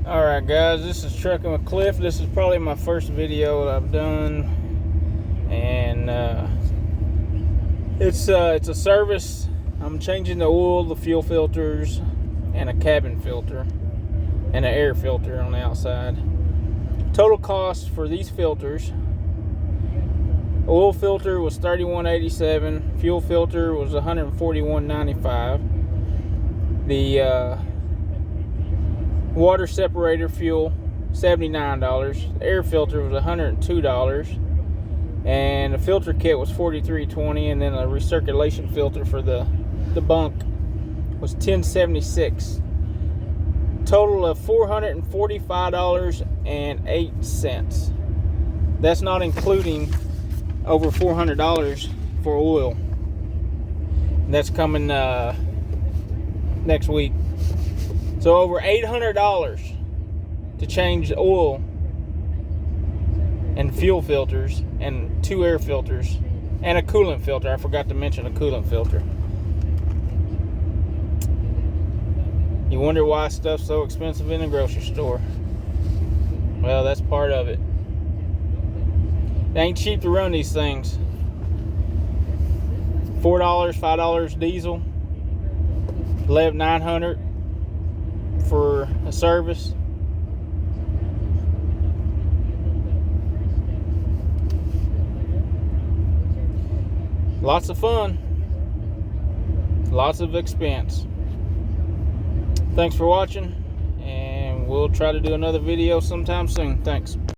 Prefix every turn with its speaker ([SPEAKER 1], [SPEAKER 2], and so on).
[SPEAKER 1] Alright guys, this is Trucking with Cliff. This is probably my first video that I've done, and it's a service. I'm changing the oil, the fuel filters, and a cabin filter and an air filter on the outside. Total cost for these filters: oil filter was $31.87, fuel filter was $141.95. The water separator fuel $79, the air filter was $102, and the filter kit was $43.20, and then a recirculation filter for the bunk was $10.76. Total of $445.08. That's not including over $400 for oil. And that's coming next week. So over $800 to change the oil and fuel filters and 2 air filters and a coolant filter. I forgot to mention a coolant filter. You wonder why stuff's so expensive in the grocery store. Well, that's part of it. It ain't cheap to run these things. $4, $5 diesel, $900 for a service. Lots of fun, lots of expense. Thanks for watching, and we'll try to do another video sometime soon. Thanks.